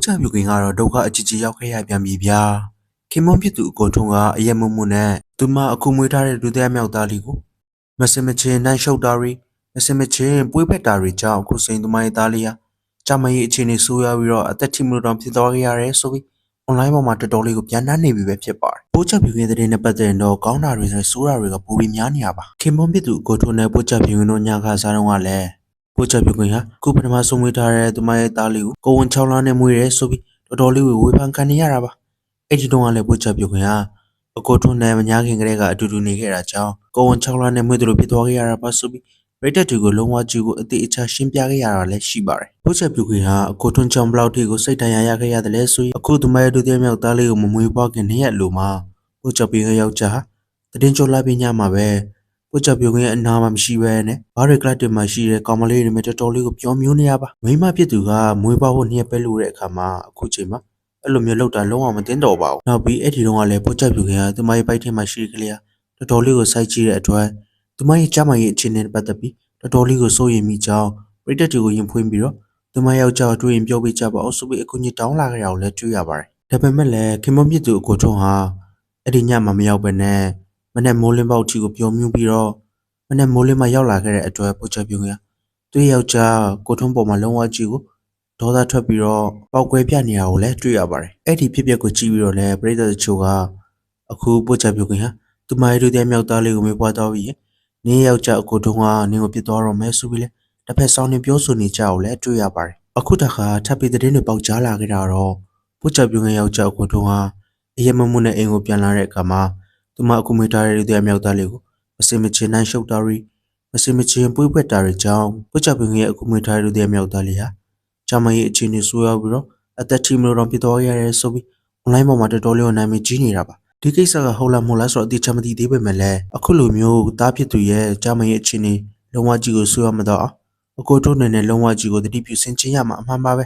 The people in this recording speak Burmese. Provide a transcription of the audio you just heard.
ချပြုခင်ကတော့ဒုက္ခအကြီးကြီးရောက်ခဲ့ရပြန်ပြီဗျာခင်မွန်းဖြစ်သူအကိုထုံးကအယက်မုံမှုနဲ့သူမအခုမွေးထားတဲ့ဒုတိယမြောက်သားလေးကိုမစင်မချင်းနိုင်ရှုပ်တာတွေမစင်မချင်းပွေးဖက်တာတွေကြောင့်အခုစိန်သူမရဲ့သားလေးဟာကြာမကြီးအခြေအနေဆိုးရွားပြီးတော့အသက်ထိမလို့တောင်ဖြစ်သွားခဲ့ရတယ်ဆိုပြီး online ပေါ်မှာတော်တော်လေးကိုပြန်နှံ့နေပြီပဲဖြစ်ပါတယ်ပိုးချက်ပြုခင်တဲ့နဲ့ပတ်သက်ရင်တော့ကောင်းတာတွေဆိုဆိုးတာတွေကပိုပြီးများနေရပါခင်မွန်းဖြစ်သူအကိုထုံးနဲ့ပိုးချက်ပြုခင်တို့ညခါစားတော့ကလည်းပိုးချက်ပြုခင်ဟာခုပထမဆုံးမွေးထားတဲ့သူမရဲ့သားလေးကိုကိုဝန်6လနဲ့မွေးရဲဆိုပြီးတော်တော်လေးဝေဖန်ခံနေရတာပါအဲ့ဒီတော့ကလည်းပို့ချပြုခင်ဟာအကိုထွန်းနဲ့မညာခင်ကလေးကအတူတူနေခဲ့တာကြောင့်ကိုဝန်6လနဲ့မွေးသူလိုဖြစ်သွားခဲ့ရတာပါဆိုပြီးရိတ်တက်တူကိုလုံးဝကြည့်ကိုအသေးအချာရှင်းပြခဲ့ရတာလည်းရှိပါတယ်ပို့ချပြုခင်ဟာအကိုထွန်းချောင်းဘလောက်ထိကိုစိတ်တရားရခဲ့ရတယ်လဲဆိုရင်အခုသူမရဲ့ဒုတိယမြောက်သားလေးကိုမမွေးဖွားခင်နေ့ရက်လိုမှာပို့ချပြုခင်ယောက်ျားတည်င်းကျော်လာပြီးညမှာပဲပို့ချပြုခင်ရဲ့အနာမှာမရှိပဲနဲ့ဘားတွေကလတ်တင်မှာရှိတဲ့ကောင်မလေးတွေနဲ့တော်တော်လေးကိုပြောမျိုးနေရပါမိမဖြစ်သူကမွေးဖွားဖို့နေ့ရက်ပဲလို့တဲ့အခါမှာအခုချိန်မှာအဲ့လိုမျိုးလောက်တာလုံးဝမတင်တော့ပါဘူးနောက်ပြီးအဲ့ဒီတော့ကလည်းပို့ချက်ပြူခင်ကသူမရဲ့ပိုက်ထဲမှာရှိကလေးကတော်တော်လေးကိုစိုက်ကြည့်တဲ့အတွက်သူမရဲ့ကြားမရဲ့အခြေအနေနဲ့ပတ်သက်ပြီးတော်တော်လေးကိုစိုးရိမ်မိကြောင်းပရိသတ်တွေကိုယင်ဖွင့်ပြီးတော့သူမယောက်ျားတွေ့ရင်ပြောပြကြပါအောင်ဆိုပြီးအကူကြီးတောင်းလာကြတာကိုလည်းတွေ့ရပါတယ်ဒါပေမဲ့လည်းခင်မမြင့်သူအကိုထုံးဟာအဲ့ဒီညမှာမရောက်ပဲနဲ့မနေ့မိုးလင်းပေါက်ထီကိုပြောမြူးပြီးတော့မနေ့မိုးလင်းမှာရောက်လာခဲ့တဲ့အတွက်ပို့ချက်ပြူခင်ကသူ့ယောက်ျားကိုထုံးပေါ်မှာလုံးဝကြည့်ကိုဒေါသထွက်ပြီးတော့ပောက်ကွဲပြနေတာကိုလည်းတွေ့ရပါတယ်။အဲ့ဒီဖြစ်ပျက်ကိုကြည့်ပြီးတော့လည်းပရိသတ်တချို့ကအခုပို့ချပြုခင်ဟာသူမရဲ့ဒုတိယမြောက်သားလေးကိုမေးပွားတော့ပြီးနင်းယောက်ျားအကိုတုံးကနင်းကိုပြစ်သွားတော့မယ်ဆိုပြီးလေတစ်ဖက်ဆောင်နေပြောဆိုနေကြအောင်လည်းတွေ့ရပါတယ်။အခုတခါထပ်ပြီးသတင်းတွေပေါက်ကြားလာခဲ့တာတော့ပို့ချပြုခင်ယောက်ျားအကိုတုံးဟာအယမမှုနဲ့အိမ်ကိုပြန်လာတဲ့အခါမှာသူမအခုမေးထားတဲ့ဒုတိယမြောက်သားလေးကိုမစင်မချင်းနိုင်ရှုပ်တာတွေမစင်မချင်းပွေးပွက်တာတွေကြောင့်ပို့ချပြုခင်ရဲ့အခုမေးထားတဲ့ဒုတိယမြောက်သားလေးဟာဂျမရဲ့အခြေအနေဆိုးရွားပြီးတော့အသက်ထိမလို့တော့ဖြစ်သွားရတယ်ဆိုပြီး online ပေါ်မှာတော်တော်လေးကိုနာမည်ကြီးနေတာပါဒီကိစ္စကဟုတ်လားမဟုတ်လားဆိုတော့အတိအကျမသိသေးပေမဲ့လည်းအခုလိုမျိုးတားဖြစ်သူရဲ့ဂျမရဲ့အခြေအနေလုံးဝကြီးကိုဆိုးရွားမတော့အကိုတို့အနေနဲ့လုံးဝကြီးကိုတတိပြုဆင်ခြင်ရမှာအမှန်ပါပဲ